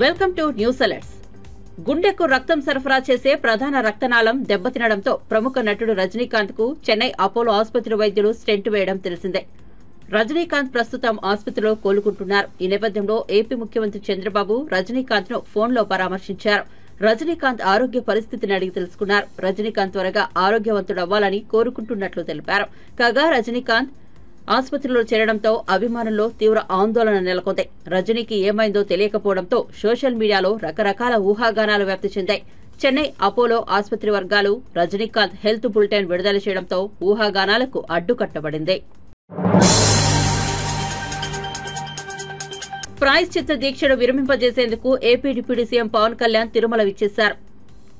Welcome to news alerts. గుండెకు రక్తం సరఫరా చేసే ప్రధాన రక్తనాళం దెబ్బతినడంతో ప్రముఖ నటుడు రజనీకాంత్ కు చెన్నై అపోలో ఆసుపత్రి వైద్యులు స్టెంట్ వేయడం తెలిసిందే. రజనీకాంత్ ప్రస్తుతం ఆసుపత్రిలో కోలుకుంటున్నారు. ఈ నేపథ్యంలో ఏపీ ముఖ్యమంత్రి చంద్రబాబు రజనీకాంత్ ను ఫోన్లో పరామర్శించారు. రజనీకాంత్ ఆరోగ్య పరిస్థితిని అడిగి తెలుసుకున్నారు. రజనీకాంత్ త్వరగా ఆరోగ్యవంతుడవ్వాలని కోరుకుంటున్నట్లు తెలిపారు. కాగా రజనీకాంత్ ఆసుపత్రిలో చేరడంతో అభిమానుల్లో తీవ్ర ఆందోళన నెలకొంది. రజనీకి ఏమైందో తెలియకపోవడంతో సోషల్ మీడియాలో రకరకాల ఊహాగానాలు వ్యాప్తి చెందాయి. చెన్నై అపోలో ఆసుపత్రి వర్గాలు రజనీకాంత్ హెల్త్ బులెటిన్ విడుదల చేయడంతో ఊహాగానాలకు అడ్డుకట్టబడింది. ప్రాయశ్చిత్త దీక్షను విరమింపజేసేందుకు AP deputy CM Pawan Kalyan Tirumala విచ్చేశారు.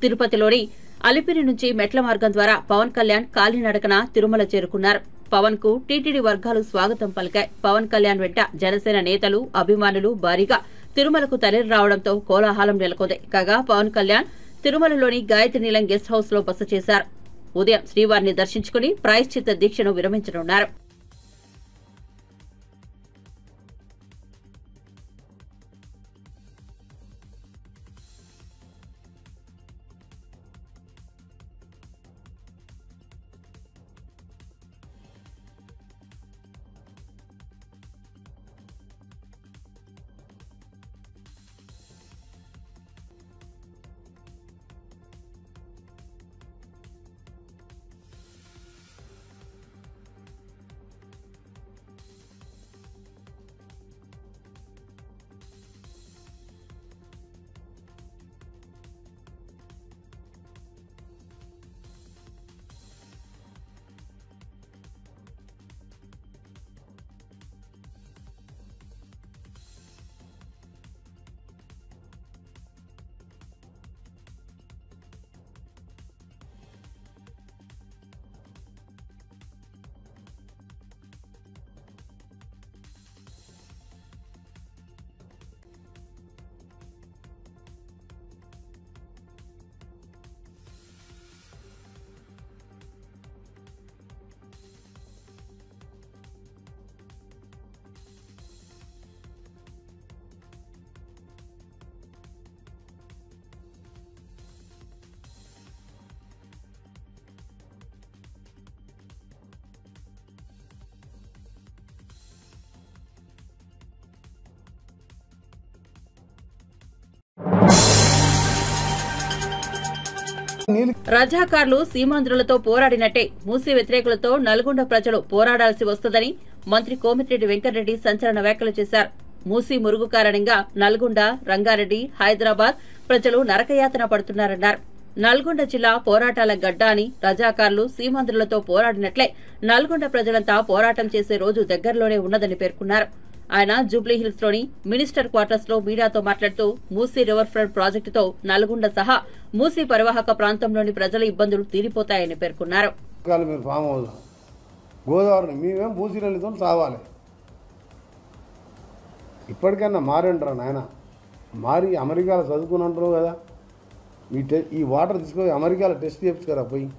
తిరుపతిలోని అలిపిరి నుంచి మెట్ల మార్గం ద్వారా పవన్ కళ్యాణ్ కాలినడకన తిరుమల చేరుకున్నారు. పవన్ కు టీటీడీ వర్గాలు స్వాగతం పలికాయి. పవన్ కళ్యాణ్ వెంట జనసేన నేతలు, అభిమానులు భారీగా తిరుమలకు తరలి రావడంతో కోలాహలం నెలకొంది. కాగా పవన్ కళ్యాణ్ తిరుమలలోని గాయత్రి నీలం గెస్ట్ హౌస్ లో బస చేశారు. ఉదయం శ్రీవారిని దర్శించుకుని ప్రాయశ్చిత్త దీక్షను విరమించనున్నారు. రజాకార్లు సీమాంధ్రులతో పోరాడినట్టే మూసీ వ్యతిరేకులతో నల్గొండ ప్రజలు పోరాడాల్సి వస్తుందని మంత్రి కోమటిరెడ్డి వెంకటరెడ్డి సంచలన వ్యాఖ్యలు చేశారు. మూసీ మురుగు కారణంగా నల్గొండ, రంగారెడ్డి, హైదరాబాద్ ప్రజలు నరకయాతన పడుతున్నారన్నారు. నల్గొండ జిల్లా పోరాటాల గడ్డ అని రజాకార్లు సీమాంధ్రులతో పోరాడినట్లే నల్గొండ ప్రజలంతా పోరాటం చేసే రోజు దగ్గరలోనే ఉన్నదని పేర్కొన్నారు. ఆయన జూబ్లీహిల్స్ లోని మినిస్టర్ క్వార్టర్స్ లో మీడియాతో మాట్లాడుతూ మూసీ రివర్ ఫ్రంట్ ప్రాజెక్టుతో నల్గొండ సహా మూసీ పరివాహక ప్రాంతంలోని ప్రజల ఇబ్బందులు తీరిపోతాయని పేర్కొన్నారు. గోదావరిని మేమేం మూసీ నదితో సావాలి. ఇప్పటికైనా మారంటారా నాయన, మారి అమెరికాలో చదువుకుని అంటారు కదా, ఈ వాటర్ తీసుకొని అమెరికాలో టెస్ట్ చేయించుకోరా పోయి.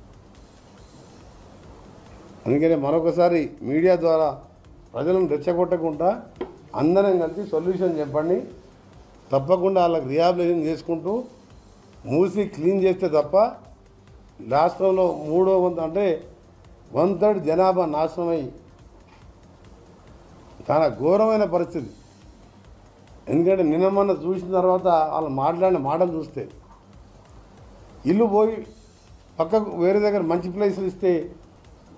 అందుకనే మరొకసారి మీడియా ద్వారా ప్రజలను రెచ్చగొట్టకుండా అందరం కలిసి సొల్యూషన్ చెప్పండి. తప్పకుండా వాళ్ళకి రిహాబిలిటేషన్ చేసుకుంటూ మూసి క్లీన్ చేస్తే తప్ప రాష్ట్రంలో 3వ వంతు అంటే 1/3 జనాభా నాశనమై చాలా ఘోరమైన పరిస్థితి. ఎందుకంటే నిన్న చూసిన తర్వాత వాళ్ళు మాట్లాడిన మాటలు చూస్తే ఇల్లు పోయి పక్కకు వేరే దగ్గర మంచి ప్లేసులు ఇస్తే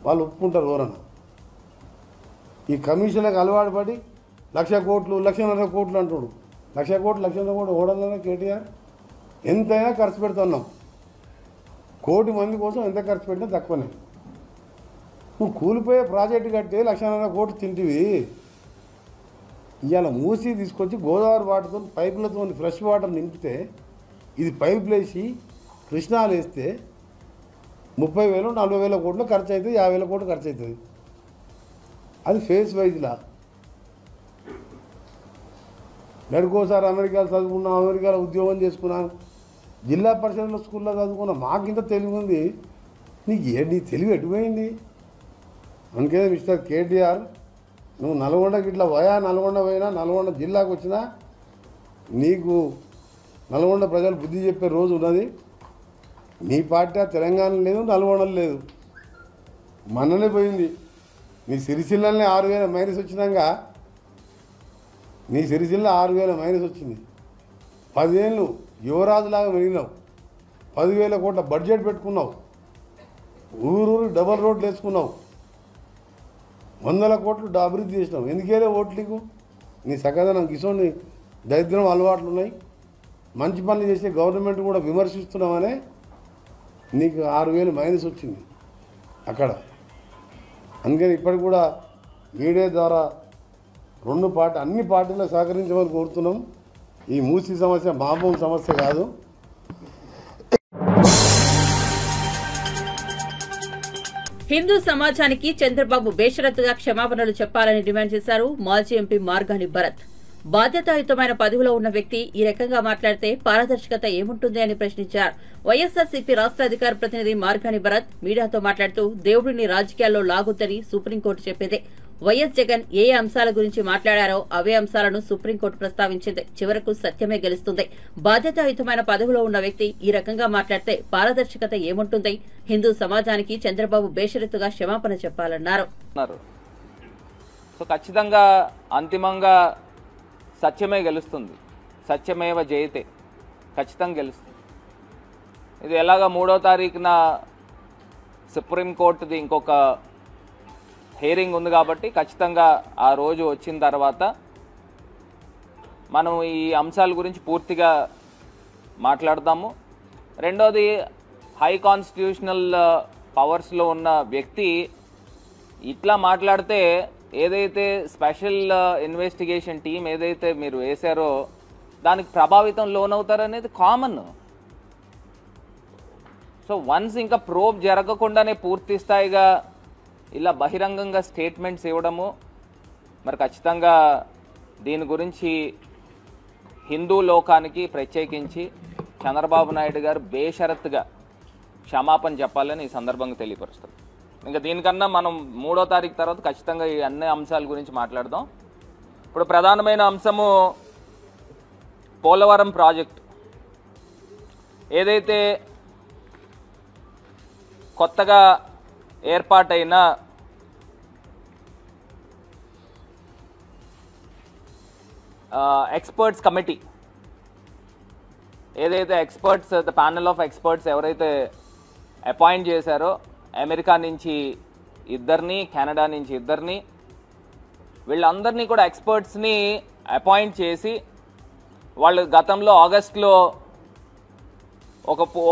వాళ్ళు ఒప్పుకుంటారు ఎవరన్నా. ఈ కమిషన్లకు అలవాటు పడి 1,00,000 కోట్లు 1,50,000 కోట్లు అంటాడు. 1,00,000 కోట్లు 1,00,000 కోట్లు ఓడన్నా కేటీఆర్ ఎంతైనా ఖర్చు పెడుతున్నాం. 1 కోటి మంది కోసం ఎంత ఖర్చు పెట్టినా తక్కువనే. నువ్వు కూలిపోయే ప్రాజెక్టు కట్టే 1,50,000 కోట్లు తింటివి. ఇవాళ మూసి తీసుకొచ్చి గోదావరి వాటర్తో పైపులతో ఫ్రెష్ వాటర్ నింపితే ఇది పైపులు వేసి కృష్ణాలు వేస్తే 30,000 40,000 కోట్లు ఖర్చు అవుతుంది, 50,000 కోట్లు ఖర్చు అవుతుంది. అది ఫేస్ వైజ్లా. నెలకోసారి అమెరికాలో చదువుకున్నాం, అమెరికాలో ఉద్యోగం చేసుకున్నాను, జిల్లా పరిషత్లో స్కూల్లో చదువుకున్నాం, మాకింత తెలివి ఉంది. నీ తెలివి ఎటుపోయింది? అందుకే మిస్టర్ కేటీఆర్, నువ్వు నల్గొండకి ఇట్లా నల్గొండ పోయినా, నల్గొండ జిల్లాకు వచ్చినా నీకు నల్గొండ ప్రజలు బుద్ధి చెప్పే రోజు ఉన్నది. నీ పార్టీ తెలంగాణ లేదు, నల్గొండలో లేదు, మననే పోయింది. నీ సిరిసిల్లనే 6,000 మైనస్ వచ్చినాక నీ సిరిసిల్ల 6,000 మైనస్ వచ్చింది. 10 ఏళ్ళు యువరాజులాగా మెరిగినావు. 10,000 కోట్ల బడ్జెట్ పెట్టుకున్నావు. ఊరు డబల్ రోడ్లు వేసుకున్నావు. 100 కోట్లు అభివృద్ధి చేసినావు. ఎందుకేలే ఓట్లకు? నీ సకదనం కిషోని దరిద్రం అలవాట్లు ఉన్నాయి. మంచి పనులు చేసే గవర్నమెంట్ కూడా విమర్శిస్తున్నామనే నీకు 6,000 మైనస్ వచ్చింది అక్కడ. అందుకని ఇప్పటికి కూడా మీడియా ద్వారా అన్ని పార్టీలకు సహకరించమని కోరుతున్నాం. ఈ మూసీ సమస్య మామూలు సమస్య కాదు. హిందూ సమాజానికి చంద్రబాబు బేషరతుగా క్షమాపణలు చెప్పాలని డిమాండ్ చేశారు మాజీ ఎంపీ మార్గాని భరత్. బాధ్యతాయుతమైన పదవిలో ఉన్న వ్యక్తి ఈ రకంగా మాట్లాడితే పారదర్శకత ఏముంటుంది అని ప్రశ్నించారు. వైఎస్ఆర్సీపీ రాష్ట్ర అధికార ప్రతినిధి మార్గాని భరత్ మీడియాతో మాట్లాడుతూ దేవుడిని రాజకీయాల్లో లాగొద్దని సుప్రీంకోర్టు చెప్పింది. వైఎస్ జగన్ ఏ అంశాల గురించి మాట్లాడారో అవే అంశాలను సుప్రీంకోర్టు ప్రస్తావించింది. చివరకు సత్యమే గెలుస్తుంది. బాధ్యతాయుతమైన పదవిలో ఉన్న వ్యక్తి ఈ రకంగా మాట్లాడితే పారదర్శకత ఏముంటుంది? హిందూ సమాజానికి చంద్రబాబు బేషరతుగా క్షమాపణ చెప్పాలన్నారు. సో ఖచ్చితంగా అంతిమంగా సత్యమే గెలుస్తుంది. సత్యమేవ జయతే, ఖచ్చితంగా గెలుస్తుంది. ఇది ఎలాగా 3వ తారీఖున సుప్రీంకోర్టుది ఇంకొక హియరింగ్ ఉంది కాబట్టి ఖచ్చితంగా ఆ రోజు వచ్చిన తర్వాత మనం ఈ అంశాల గురించి పూర్తిగా మాట్లాడదాము. రెండోది, హై కాన్స్టిట్యూషనల్ పవర్స్లో ఉన్న వ్యక్తి ఇట్లా మాట్లాడితే ఏదైతే స్పెషల్ ఇన్వెస్టిగేషన్ టీం ఏదైతే మీరు వేశారో దానికి ప్రభావితం లోనవుతారనేది కామన్. సో వన్స్ ఇంకా ప్రోబ్ జరగకుండానే పూర్తి స్థాయిగా ఇలా బహిరంగంగా స్టేట్మెంట్స్ ఇవ్వడము, మరి ఖచ్చితంగా దీని గురించి హిందూ లోకానికి ప్రత్యేకించి చంద్రబాబు నాయుడు గారు బేషరత్తుగా క్షమాపణ చెప్పాలని ఈ సందర్భంగా తెలియపరుస్తాం. ఇంకా దీనికన్నా మనం 3వ తారీఖు తర్వాత ఖచ్చితంగా ఈ అన్ని అంశాల గురించి మాట్లాడదాం. ఇప్పుడు ప్రధానమైన అంశము పోలవరం ప్రాజెక్ట్. ఏదైతే కొత్తగా ఏర్పాటైన ఎక్స్పర్ట్స్ కమిటీ, ఏదైతే experts the panel of experts ఎవరైతే అపాయింట్ చేశారో, అమెరికా నుంచి 2, కెనడా నుంచి 2, వీళ్ళందరినీ కూడా ఎక్స్పర్ట్స్ని అపాయింట్ చేసి వాళ్ళు గతంలో ఆగస్టులో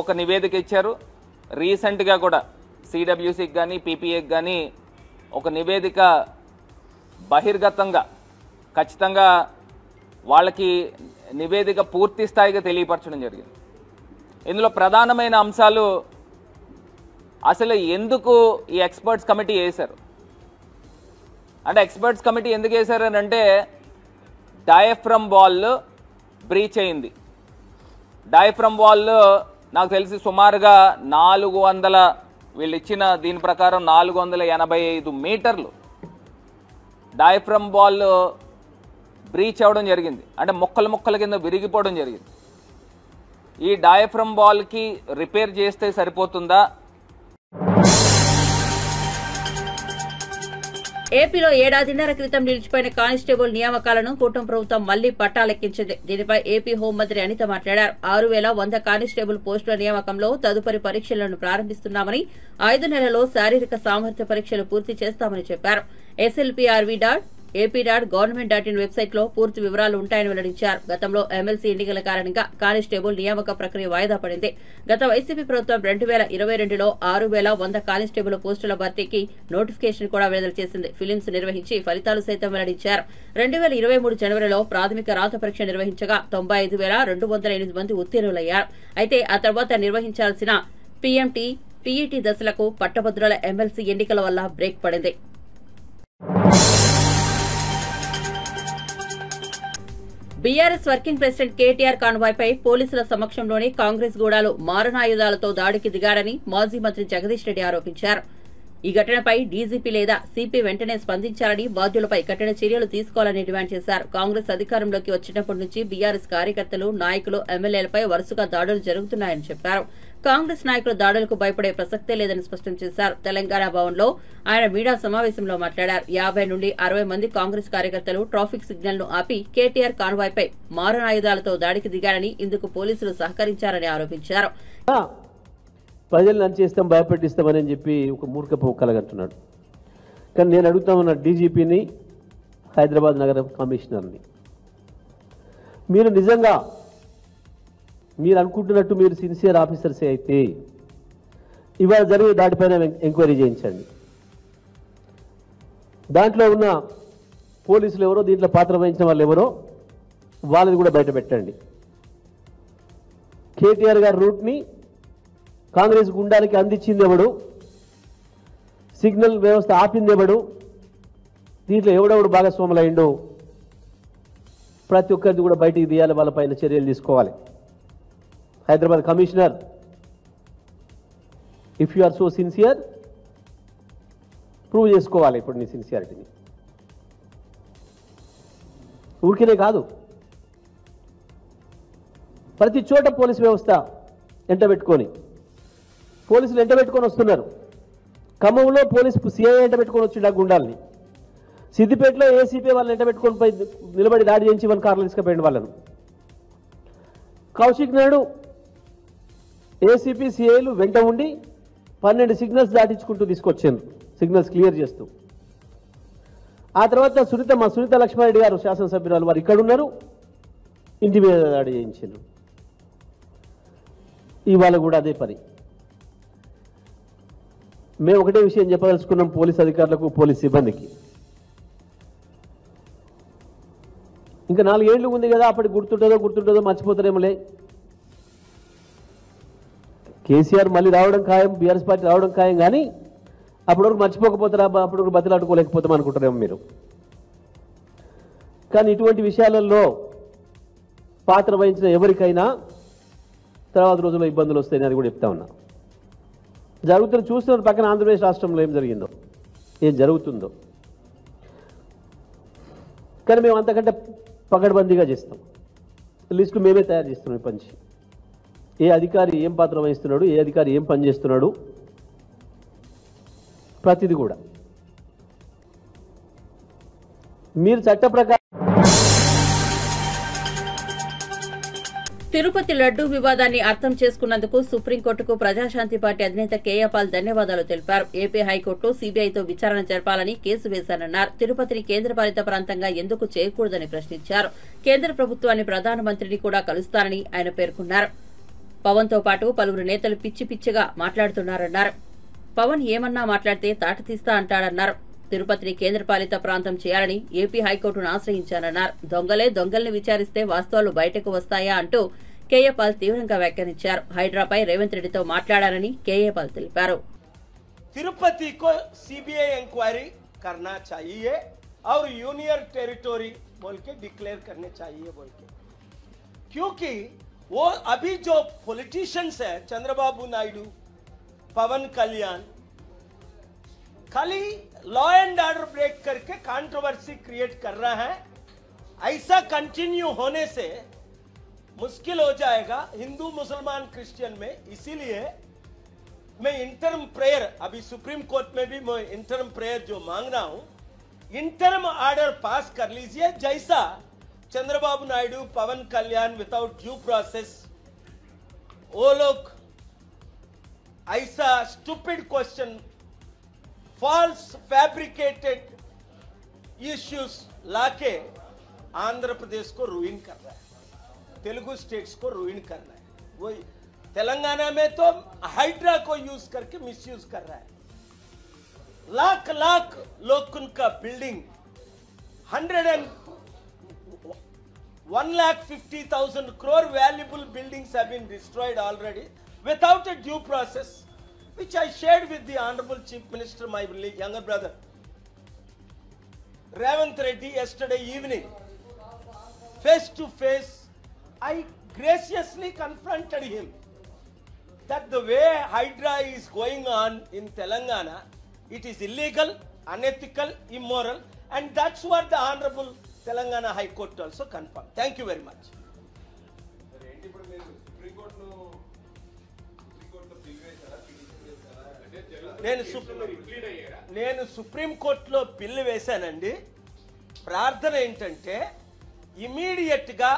ఒక నివేదిక ఇచ్చారు. రీసెంట్గా కూడా సిడబ్ల్యూసీకి కానీ పీపీఏకి కానీ ఒక నివేదిక బహిర్గతంగా ఖచ్చితంగా వాళ్ళకి నివేదిక పూర్తి స్థాయిగా తెలియపరచడం జరిగింది. ఇందులో ప్రధానమైన అంశాలు అసలు ఎందుకు ఈ ఎక్స్పర్ట్స్ కమిటీ వేశారు అంటే, ఎక్స్పర్ట్స్ కమిటీ ఎందుకు వేశారు అని అంటే, డయాఫ్రమ్ వాల్ బ్రీచ్ అయింది. డయాఫ్రమ్ వాల్ నాకు తెలిసి సుమారుగా 400, వీళ్ళు ఇచ్చిన దీని ప్రకారం 485 మీటర్లు డయాఫ్రమ్ వాల్ బ్రీచ్ అవ్వడం జరిగింది. అంటే ముక్కల కింద విరిగిపోవడం జరిగింది. ఈ డయాఫ్రమ్ వాల్కి రిపేర్ చేస్తే సరిపోతుందా? ఏపీలో ఏడాదిన్నర క్రితం నిలిచిపోయిన కానిస్టేబుల్ నియామకాలను కూటమి ప్రభుత్వం మళ్లీ పట్టాలెక్కించింది. దీనిపై ఏపీ హోంమంత్రి అనిత మాట్లాడారు. 6,100 కానిస్టేబుల్ పోస్టుల నియామకంలో తదుపరి పరీక్షలను ప్రారంభిస్తున్నామని, 5 నెలల్లో శారీరక సామర్థ్య పరీక్షలు పూర్తి చేస్తామని చెప్పారు. slprv.ap.government.in వెబ్సైట్లో పూర్తి వివరాలు ఉంటాయని వెల్లడించారు. గతంలో ఎమ్మెల్సీ ఎన్నికల కారణంగా కానిస్టేబుల్ నియామక ప్రక్రియ వాయిదా పడింది. గత వైసీపీ ప్రభుత్వం 2022లో 6,100 కానిస్టేబుల్ పోస్టుల భర్తీకి నోటిఫికేషన్ కూడా విడుదల చేసింది. ఫిలిమ్స్ నిర్వహించి ఫలితాలు సైతం వెల్లడించారు. 2023 జనవరిలో ప్రాథమిక రాత పరీక్ష నిర్వహించగా 95,208 మంది ఉత్తీర్ణులయ్యారు. అయితే ఆ తర్వాత నిర్వహించాల్సిన పీఎంటీ, పీఈటీ దశలకు పట్టభద్రుల ఎమ్మెల్సీ ఎన్నికల వల్ల బ్రేక్ పడింది. బీఆర్ఎస్ వర్కింగ్ ప్రెసిడెంట్ కేటీఆర్ కాన్వాయ్పై పోలీసుల సమక్షంలోనే కాంగ్రెస్ గూడాలు మారణాయుధాలతో దాడికి దిగారని మాజీ మంత్రి జగదీష్ రెడ్డి ఆరోపించారు. ఈ ఘటనపై డీజీపీ లేదా సిపి వెంటనే స్పందించాలని, బాధ్యులపై కఠిన చర్యలు తీసుకోవాలని డిమాండ్ చేశారు. కాంగ్రెస్ అధికారంలోకి వచ్చినప్పటి నుంచి బీఆర్ఎస్ కార్యకర్తలు, నాయకులు, ఎమ్మెల్యేలపై వరుసగా దాడులు జరుగుతున్నాయని చెప్పారు. కాంగ్రెస్ నాయకుల దాడులకు భయపడే ప్రసక్తే లేదని స్పష్టం చేశారు. తెలంగాణ భవన్లో ఆయన మీడియా సమావేశంలో మాట్లాడారు. 50 నుండి 60 మంది కాంగ్రెస్ కార్యకర్తలు ట్రాఫిక్ సిగ్నల్ ను ఆపి కేటీఆర్ కాన్వాయ్పై మారణాయుధాలతో దాడికి దిగారని, ఇందుకు పోలీసులు సహకరించారని ఆరోపించారు. ప్రజలను అంచేస్తాం, భయపెట్టిస్తామని చెప్పి ఒక మూర్ఖపు కలగంటున్నాడు. కానీ నేను అడుగుతామన్న డీజీపీని, హైదరాబాద్ నగర కమిషనర్ని, మీరు నిజంగా మీరు అనుకుంటున్నట్టు మీరు సిన్సియర్ ఆఫీసర్సే అయితే ఇవాళ జరిగే దాటిపైన ఎంక్వైరీ చేయించండి. దాంట్లో ఉన్న పోలీసులు ఎవరో, దీంట్లో పాత్ర వహించిన వాళ్ళు ఎవరో వాళ్ళని కూడా బయట పెట్టండి. కేటీఆర్ గారి రూట్ని కాంగ్రెస్ గుండానికి అందించింది ఎవడు, సిగ్నల్ వ్యవస్థ ఆపింది ఎవడు, దీంట్లో ఎవడెవడు భాగస్వాములైండో ప్రతి ఒక్కరిది కూడా బయటికి తీయాలి, వాళ్ళపైన చర్యలు తీసుకోవాలి. Hyderabad commissioner, if you are so sincere, prove చేసుకోవాలి ఇప్పుడు నీ సిన్సియారిటీని. ఊరికినే కాదు, ప్రతి చోట పోలీస్ వ్యవస్థ ఎంటబెట్టుకొని, పోలీసులు ఎంటబెట్టుకొని వస్తున్నారు. ఖమ్మంలో పోలీసు సిఐ ఎంటబెట్టుకొని వచ్చిండు ఆ గుండాలని. సిద్దిపేటలో ఏసీపీ వాళ్ళని ఎంటబెట్టుకొని పోయి నిలబడి దాడి చేయించి వాళ్ళ కార్లు తీసుకుపోయింది వాళ్ళను. కౌశిక్ నాయుడు ఏసీపీ సిఐలు వెంట ఉండి 12 సిగ్నల్స్ దాటించుకుంటూ తీసుకొచ్చారు, సిగ్నల్స్ క్లియర్ చేస్తూ. ఆ తర్వాత మా సునీత లక్ష్మారెడ్డి గారు శాసనసభ్యురాలు వారు ఇక్కడ ఉన్నారు, ఇంటి మీద దాడి చేయించారు. ఇవాళ కూడా అదే పని. మేము ఒకటే విషయం చెప్పదలుచుకున్నాం పోలీస్ అధికారులకు, పోలీస్ సిబ్బందికి. ఇంకా 4 ఏళ్ళు ఉంది కదా, అప్పటికి గుర్తుంటుందో మర్చిపోతారేమోలే. కేసీఆర్ మళ్ళీ రావడం ఖాయం, బీఆర్ఎస్ పార్టీ రావడం ఖాయం, కానీ అప్పటివరకు మర్చిపోకపోతారా, అప్పటివరకు బతిలాడుకోలేకపోతాం అనుకుంటారేమో మీరు. కానీ ఇటువంటి విషయాలలో పాత్ర వహించిన ఎవరికైనా తర్వాత రోజుల్లో ఇబ్బందులు వస్తాయని అది కూడా చెప్తా ఉన్నా. జరుగుతున్న చూస్తున్నారు పక్కన ఆంధ్రప్రదేశ్ రాష్ట్రంలో ఏం జరిగిందో, ఏం జరుగుతుందో. కానీ మేము అంతకంటే పకడ్బందీగా చేస్తాం. లిస్టు మేమే తయారు చేస్తున్నాం. ఈ పంచి ఏ అధికారి ఏం పాత్ర వహిస్తున్నాడు, ఏ అధికారి ఏం పని చేస్తున్నాడు, ప్రతిదీ కూడా మీరు చట్ట ప్రకారం. తిరుపతి లడ్డూ వివాదాన్ని అర్థం చేసుకున్నందుకు సుప్రీంకోర్టుకు ప్రజాశాంతి పార్టీ అధినేత కేఏ పాల్ ధన్యవాదాలు తెలిపారు. ఏపీ హైకోర్టులో సీబీఐతో విచారణ జరపాలని కేసు వేశారన్నారు. తిరుపతిని కేంద్రపాలిత ప్రాంతంగా ఎందుకు చేయకూడదని ప్రశ్నించారు. కేంద్ర ప్రభుత్వాన్ని, ప్రధానమంత్రిని కూడా కలుస్తారని ఆయన పేర్కొన్నారు. పవన్ తో పాటు పలువురు నేతలు పిచ్చి పిచ్చిగా మాట్లాడుతున్నారన్నారు. పవన్ ఏమన్నా మాట్లాడితే తాట తీస్తా అంటాడన్నారు. తిరుపతిని కేంద్రపాలిత ప్రాంతం చేయాలని ఏపీ హైకోర్టును ఆశ్రయించారన్నారు. దొంగల్ని విచారిస్తే వాస్తవాలు బయటకు వస్తాయా అంటూ కేఏ పాల్ తీవ్రంగా వ్యాఖ్యానించారు. హైడ్రాపై రేవంత్ రెడ్డితో మాట్లాడారని కేఏ పాల్ తెలిపారు. तिरुपति को सीबीआई इंक्वायरी करना चाहिए और यूनियन टेरिटोरी बोल के डिक्लेयर करने चाहिए बोल के, क्योंकि वो अभी जो पॉलिटिशियंस है चंद्रबाबू नायडू, पवन कल्याण, खाली लॉ एंड ऑर्डर ब्रेक करके कंट्रोवर्सी क्रिएट कर रहा है. ऐसा कंटिन्यू होने से मुश्किल हो जाएगा हिंदू, मुसलमान, क्रिश्चियन में. इसीलिए मैं इंटर्म प्रेयर, अभी सुप्रीम कोर्ट में भी मैं इंटर्म प्रेयर जो मांग रहा हूं, इंटर्म ऑर्डर पास कर लीजिए. जैसा Chandrababu Naidu, Pawan Kalyan without due process वो लोग ऐसा stupid question, false fabricated issues लाके आंध्र प्रदेश को रूइन कर रहा है, तेलुगु स्टेट्स को रूइन कर रहा है. वो तेलंगाना में तो हाइड्रा को यूज करके मिसयूज कर रहा है. लाख लाख लोग उनका building 1,50,000 crore valuable buildings have been destroyed already without a due process, which I shared with the Honorable Chief Minister, my younger brother, Ravant Reddy, yesterday evening. Face to face, I graciously confronted him that the way Hydra is going on in Telangana It is illegal, unethical, immoral, and that's what the Honorable Telangana High Court also confirmed. Thank you very much. నేను సుప్రీంకోర్టులో bill వేశానండి. ప్రార్థన ఏంటంటే ఇమీడియట్గా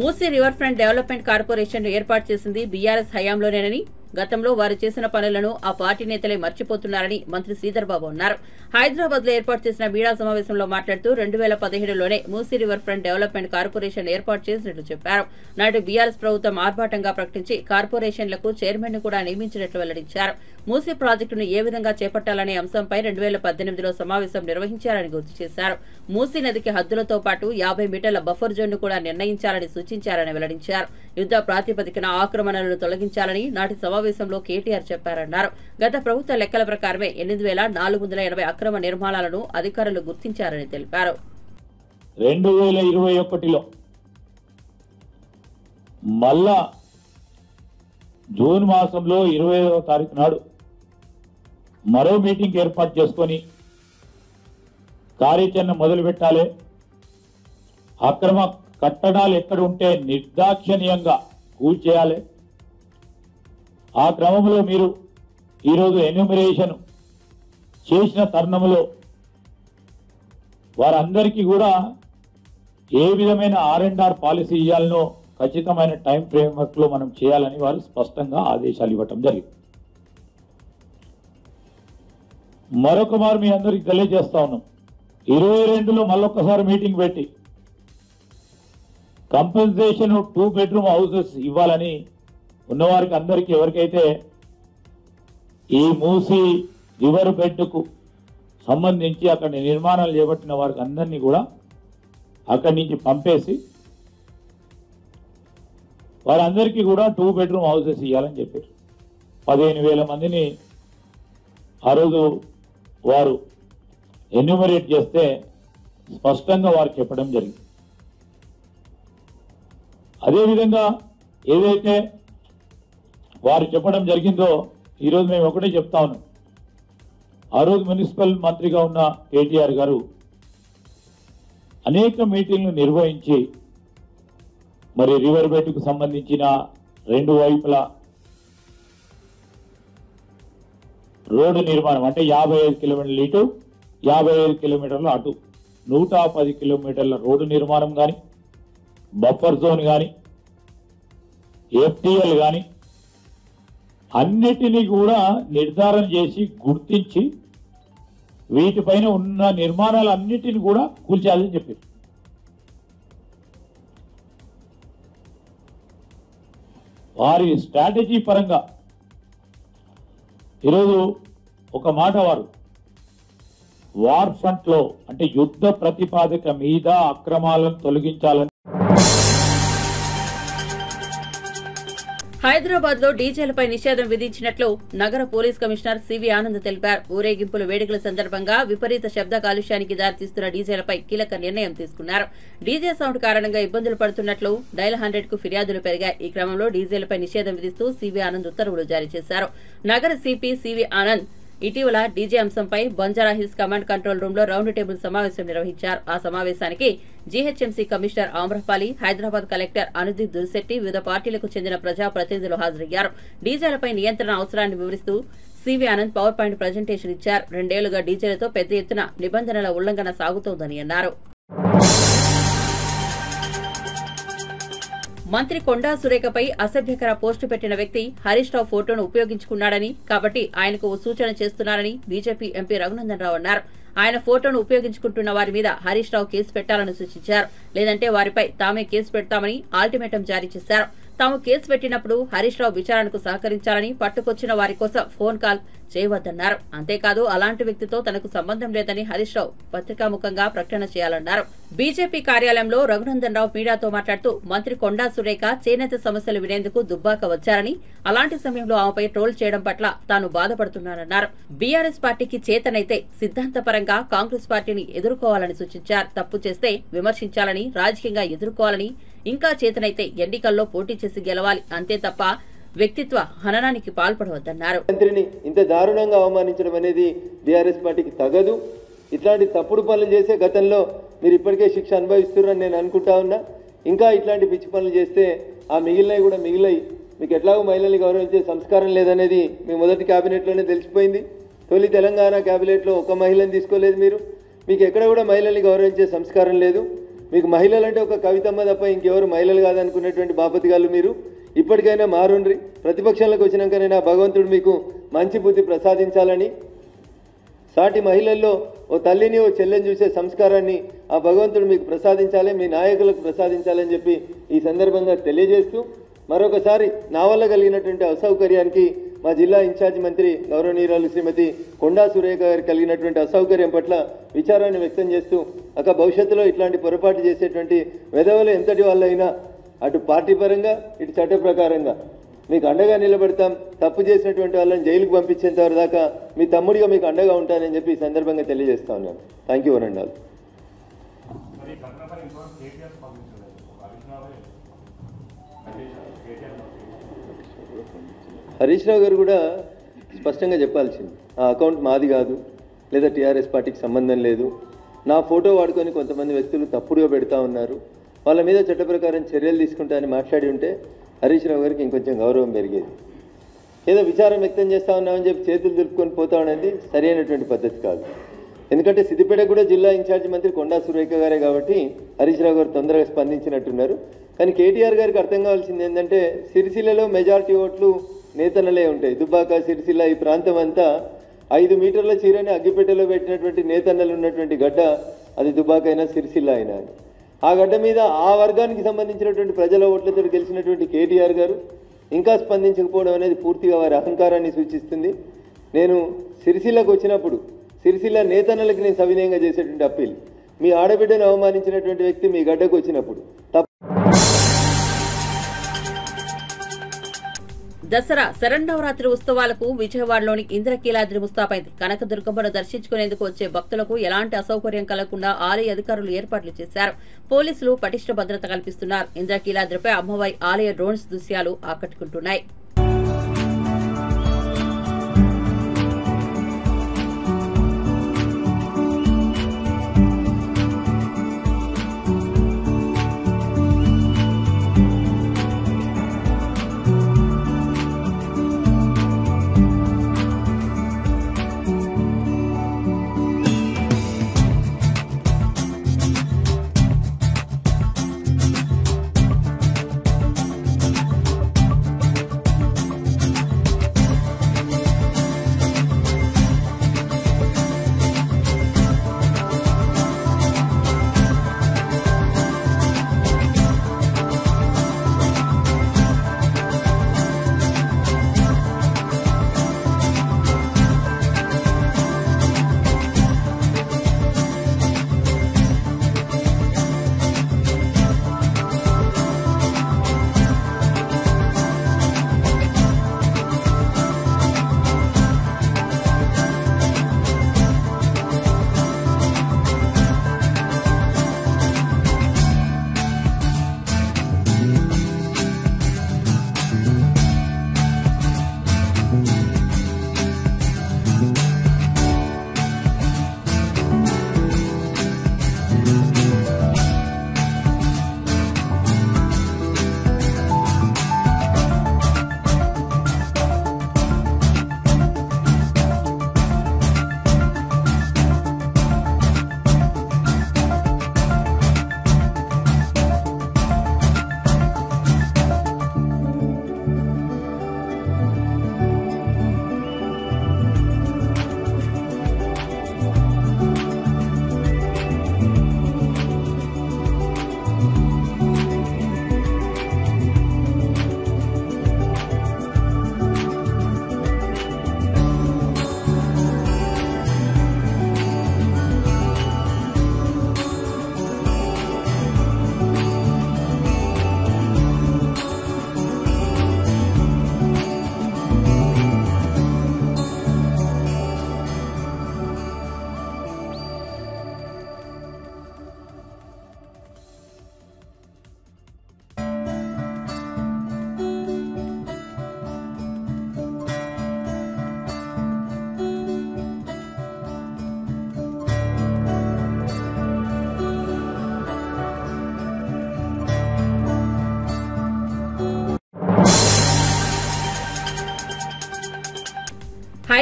Musi river front development corporation ఏర్పాటు చేసింది BRS హయాంలోనేనని, గతంలో వారు చేసిన పనులను ఆ పార్టీ నేతలే మర్చిపోతున్నారని మంత్రి శ్రీధర్ బాబు అన్నారు. హైదరాబాద్ లో ఏర్పాటు చేసిన మీడియా సమావేశంలో మాట్లాడుతూ 2017లోనే Musi river front development corporation ఏర్పాటు చేసినట్లు చెప్పారు. నాటి బీఆర్ఎస్ ప్రభుత్వం ఆర్భాటంగా ప్రకటించి కార్పొరేషన్లకు చైర్మన్ ను కూడా నియమించినట్లు వెల్లడించారు. మూసీ ప్రాజెక్టును ఏ విధంగా చేపట్టాలనే అంశంపై 2018లో సమావేశం నిర్వహించారని గుర్తు చేశారు. మూసీ నదికి హద్దులతో పాటు 50 మీటర్ల బఫర్ జోన్ ను కూడా నిర్ణయించాలని సూచించారని వెల్లడించారు. యుద్ధ ప్రాతిపదికన ఆక్రమణలను తొలగించాలని నాటి సమావేశంలో కేటీఆర్ చెప్పారన్నారు. గత ప్రభుత్వ లెక్కల ప్రకారమే 8480 అక్రమ నిర్మాణాలను అధికారులు గుర్తించారని తెలిపారు. 2021లో మళ్ళా జూన్ మాసంలో 25వ తారీఖు నాడు మరో మీటింగ్ ఏర్పాటు చేసుకొని కార్యాచరణ మొదలు పెట్టాలి. అక్రమ కట్టడాలు ఎక్కడ ఉంటే నిర్దాక్షిణ్యంగా కూల్చేయాలి. ఆ క్రమంలో మీరు ఈరోజు ఎన్యూమరేషన్ చేసిన తరుణంలో వారందరికీ కూడా ఏ విధమైన R&R పాలసీ ఇవ్వాలనో ఖచ్చితమైన టైం ఫ్రేమ్వర్క్ లో మనం చేయాలని వారు స్పష్టంగా ఆదేశాలు ఇవ్వటం జరిగింది. మరొక మారు మీ అందరికి తెలియజేస్తా ఉన్నాం, 22లో మళ్ళొక్కసారి మీటింగ్ పెట్టి కంపెన్సేషన్ 2 బెడ్రూమ్ హౌసెస్ ఇవ్వాలని ఉన్నవారికి అందరికీ ఎవరికైతే ఈ మూసీ రివర్ బెడ్కు సంబంధించి అక్కడ నిర్మాణాలు చేపట్టిన వారికి అందరినీ కూడా అక్కడి నుంచి పంపేసి వారందరికీ కూడా 2 బెడ్రూమ్ హౌసెస్ ఇవ్వాలని చెప్పారు. 15,000 మందిని ఆ రోజు వారు ఎన్యూమరేట్ చేస్తే స్పష్టంగా వారు చెప్పడం జరిగింది. అదేవిధంగా ఏదైతే వారు చెప్పడం జరిగిందో ఈరోజు మేము ఒకటే చెప్తా ఉన్నాం. ఆ రోజు మున్సిపల్ మంత్రిగా ఉన్న కేటీఆర్ గారు అనేక మీటింగ్లు నిర్వహించి మరి రివర్ బెడ్కు సంబంధించిన 2 వైపుల రోడ్డు నిర్మాణం అంటే 55 కిలోమీటర్ల ఇటు 55 కిలోమీటర్ల అటు 110 కిలోమీటర్ల రోడ్డు నిర్మాణం కానీ బఫర్ జోన్ కానీ FTL కానీ అన్నిటినీ కూడా నిర్ధారణ చేసి గుర్తించి వీటిపైన ఉన్న నిర్మాణాలన్నిటిని కూడా కూల్చేయాలని చెప్పారు. వారి స్ట్రాటజీ పరంగా ఈరోజు ఒక మాట వారు వార్ ఫ్రంట్ లో అంటే యుద్ధ ప్రతిపాదిక మీద అక్రమాలను తొలగించాలని హైదరాబాద్ లో డీజేలపై నిషేధం విధించినట్లు నగర పోలీస్ కమిషనర్ సివి ఆనంద్ తెలిపారు. ఊరేగింపుల వేడుకల సందర్భంగా విపరీత శబ్ద కాలుష్యానికి దారితీస్తున్న డీజేలపై కీలక నిర్ణయం తీసుకున్నారు. డీజే సౌండ్ కారణంగా ఇబ్బందులు పడుతున్నట్లు డైల్ 100కు ఫిర్యాదులు పెరిగాయి. ఈ క్రమంలో డీజేలపై నిషేధం విధిస్తూ సివి ఆనంద్ ఉత్తర్వులు జారీ చేశారు. నగర సిపి సివి ఆనంద్ ఇటీవల డీజే అంశంపై బంజారాహిల్స్ కమాండ్ కంట్రోల్ రూమ్ లో రౌండ్ టేబుల్ సమావేశం నిర్వహించారు. ఆ సమావేశానికి GHMC commissioner Amrapali, Hyderabad collector Anudeep Durishetty, వివిధ పార్టీలకు చెందిన ప్రజాప్రతినిధులు హాజరయ్యారు. డీజేలపై నియంత్రణ అవసరాన్ని వివరిస్తూ CV Anand power point presentation ఇచ్చారు. 2 ఏళ్లుగా డీజేలతో పెద్ద ఎత్తున నిబంధనల ఉల్లంఘన సాగుతోందని అన్నారు. మంత్రి కొండా సురేఖపై అసభ్యకర పోస్టు పెట్టిన వ్యక్తి హరీష్ రావు ఫోటోను ఉపయోగించుకున్నాడని, కాబట్టి ఆయనకు ఓ సూచన చేస్తున్నారని బీజేపీ ఎంపీ రఘునందన్ రావు అన్నారు. ఆయన ఫోటోను ఉపయోగించుకుంటున్న వారి మీద హరీష్ రావు కేసు పెట్టాలని సూచించారు. లేదంటే వారిపై తామే కేసు పెడతామని అల్టిమేటం జారీ చేశారు. తాము కేసు పెట్టినప్పుడు హరీష్ రావు విచారణకు సహకరించాలని, పట్టుకొచ్చిన వారి కోసం ఫోన్ కాల్ చేయవద్దన్నారు. అంతేకాదు అలాంటి వ్యక్తితో తనకు సంబంధం లేదని హరీష్ రావు పత్రికాముఖంగా ప్రకటన చేయాలన్నారు. బీజేపీ కార్యాలయంలో రఘునందన్ రావు మీడియాతో మాట్లాడుతూ మంత్రి కొండా సురేఖ చేనేత సమస్యలు వినేందుకు దుబ్బాక వచ్చారని, అలాంటి సమయంలో ఆమెపై ట్రోల్ చేయడం పట్ల తాను బాధపడుతున్నానన్నారు. బీఆర్ఎస్ పార్టీకి చేతనైతే సిద్ధాంతపరంగా కాంగ్రెస్ పార్టీని ఎదుర్కోవాలని సూచించారు. తప్పు చేస్తే విమర్శించాలని, రాజకీయంగా ఎదుర్కోవాలని, ఇంకా చేతనైతే ఎన్నికల్లో పోటీ చేసి గెలవాలి, అంతే తప్ప వ్యక్తిత్వ హననానికి పాల్పడవద్దన్నారు. మంత్రిని ఇంత దారుణంగా అవమానించడం అనేది బీఆర్ఎస్ పార్టీకి తగదు. ఇట్లాంటి తప్పుడు పనులు చేసే గతంలో మీరు ఇప్పటికే శిక్ష అనుభవిస్తున్నారని నేను అనుకుంటా ఉన్నా. ఇంకా ఇట్లాంటి పిచ్చి పనులు చేస్తే ఆ మిగిలినవి కూడా మిగిలాయి. మీకు ఎట్లాగో మహిళల్ని గౌరవించే సంస్కారం లేదనేది మీ మొదటి క్యాబినెట్లోనే తెలిసిపోయింది. తొలి తెలంగాణ క్యాబినెట్లో ఒక మహిళని తీసుకోలేదు మీరు. మీకు ఎక్కడ కూడా మహిళల్ని గౌరవించే సంస్కారం లేదు. మీకు మహిళలంటే ఒక కవితమ్మ తప్ప ఇంకెవరు మహిళలు కాదనుకునేటువంటి బాపతిగాళ్ళు మీరు. ఇప్పటికైనా మారుండ్రి. ప్రతిపక్షంలోకి వచ్చినాకనైనా భగవంతుడు మీకు మంచి బుద్ధి ప్రసాదించాలని, సాటి మహిళల్లో ఓ తల్లిని ఓ చెల్లెని చూసే సంస్కారాన్ని ఆ భగవంతుడు మీకు ప్రసాదించాలి, మీ నాయకులకు ప్రసాదించాలని చెప్పి ఈ సందర్భంగా తెలియజేస్తూ, మరొకసారి నా వల్ల కలిగినటువంటి అసౌకర్యానికి మా జిల్లా ఇన్ఛార్జ్ మంత్రి గౌరవనీయురాలు శ్రీమతి కొండా సురేఖ గారికి కలిగినటువంటి అసౌకర్యం పట్ల విచారాన్ని వ్యక్తం చేస్తూ, భవిష్యత్తులో ఇట్లాంటి పొరపాటు చేసేటువంటి వెధవలు ఎంతటి వాళ్ళైనా అటు పార్టీ పరంగా ఇటు చట్ట ప్రకారంగా మీకు అండగా నిలబడతాం. తప్పు చేసినటువంటి వాళ్ళని జైలుకు పంపించేంత వరకు దాకా మీ తమ్ముడిగా మీకు అండగా ఉంటానని చెప్పి ఈ సందర్భంగా తెలియజేస్తా ఉన్నాను. Thank you Warangal. హరీష్ రావు గారు కూడా స్పష్టంగా చెప్పాల్సింది, ఆ అకౌంట్ మాది కాదు, లేదా టీఆర్ఎస్ పార్టీకి సంబంధం లేదు, నా ఫోటో వాడుకొని కొంతమంది వ్యక్తులు తప్పుడుగా పెడతా ఉన్నారు, వాళ్ళ మీద చట్ట ప్రకారం చర్యలు తీసుకుంటా అని మాట్లాడి ఉంటే హరీష్ రావు గారికి ఇంకొంచెం గౌరవం పెరిగేది. ఏదో విచారం వ్యక్తం చేస్తా ఉన్నామని చెప్పి చేతులు దులుపుకొని పోతా ఉన్నది సరైనటువంటి పద్ధతి కాదు. ఎందుకంటే సిద్దిపేట కూడా జిల్లా ఇన్ఛార్జ్ మంత్రి కొండా సురేఖ గారే కాబట్టి హరీష్ రావు గారు తొందరగా స్పందించినట్టున్నారు. కానీ కేటీఆర్ గారికి అర్థం కావాల్సింది ఏంటంటే, సిరిసిల్లలో మెజారిటీ ఓట్లు నేతన్నలే ఉంటాయి. దుబ్బాక, సిరిసిల్ల ఈ ప్రాంతం అంతా 5 మీటర్ల చీరని అగ్గిపెట్టెలో పెట్టినటువంటి నేతన్నలు ఉన్నటువంటి గడ్డ అది దుబ్బాక అయినా సిరిసిల్ల అయినా. ఆ గడ్డ మీద ఆ వర్గానికి సంబంధించినటువంటి ప్రజల ఓట్లతో గెలిచినటువంటి కేటీఆర్ గారు ఇంకా స్పందించకపోవడం అనేది పూర్తిగా వారి అహంకారాన్ని సూచిస్తుంది. నేను సిరిసిల్లకు వచ్చినప్పుడు సిరిసిల్ల నేతన్నలకు నేను సవినయంగా చేసేటువంటి అప్పీల్, మీ ఆడబిడ్డను అవమానించినటువంటి వ్యక్తి మీ గడ్డకు వచ్చినప్పుడు దసరా శరన్నవరాత్రి ఉత్సవాలకు విజయవాడలోని ఇంద్రకీలాద్రి ముస్తాబైంది. కనకదుర్గమ్మను దర్శించుకునేందుకు వచ్చే భక్తులకు ఎలాంటి అసౌకర్యం కలగకుండా ఆలయ అధికారులు ఏర్పాట్లు చేశారు. పోలీసులు పటిష్ట భద్రత కల్పిస్తున్నారు. ఇంద్రకీలాద్రిపై అమ్మవారి ఆలయ డ్రోన్స్ దృశ్యాలు ఆకట్టుకుంటున్నాయి.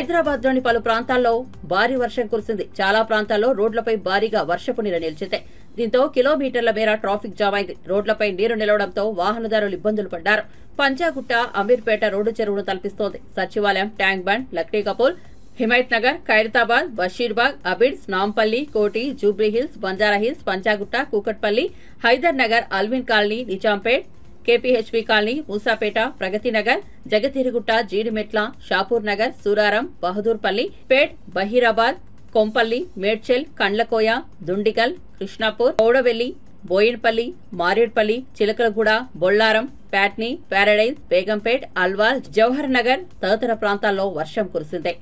హైదరాబాద్లోని పలు ప్రాంతాల్లో భారీ వర్షం కురిసింది. చాలా ప్రాంతాల్లో రోడ్లపై భారీగా వర్షపు నీరు నిలిచింది. దీంతో కిలోమీటర్ల మేర ట్రాఫిక్ జామ్ అయింది. రోడ్లపై నీరు నిలవడంతో వాహనదారులు ఇబ్బందులు పడ్డారు. పంజాగుట్ట అమీర్పేట రోడ్డు చెరువును తలపిస్తోంది. సచివాలయం, ట్యాంక్ బండ్, లక్డీకపూల్, హిమాయత్ నగర్, ఖైరతాబాద్, బషీర్బాగ్, అబిడ్స్, నాంపల్లి, కోటి, జూబ్లీహిల్స్, బంజారాహిల్స్, పంజాగుట్ట, కూకట్పల్లి, హైదర్ నగర్, అల్విన్ కాలనీ, నిజాంపేట్, కేపీహెచ్పీ కాలనీ, మూసాపేట, ప్రగతి నగర్, జగతిరిగుట్ట, జీడిమెట్ల, షాపూర్ నగర్, సూరారం, బహదూర్పల్లి, పేట్, బహీరాబాద్, కొంపల్లి, మేడ్చల్, కండ్లకోయ, దుండిగల్, కృష్ణాపూర్, పౌడవెల్లి, బోయిన్పల్లి, మారేడ్పల్లి, చిలకలగూడ, బొల్లారం, ప్యాట్నీ, పారడైజ్, బేగంపేట్, అల్వాల్, జవహర్ నగర్ తదితర ప్రాంతాల్లో వర్షం కురిసింది.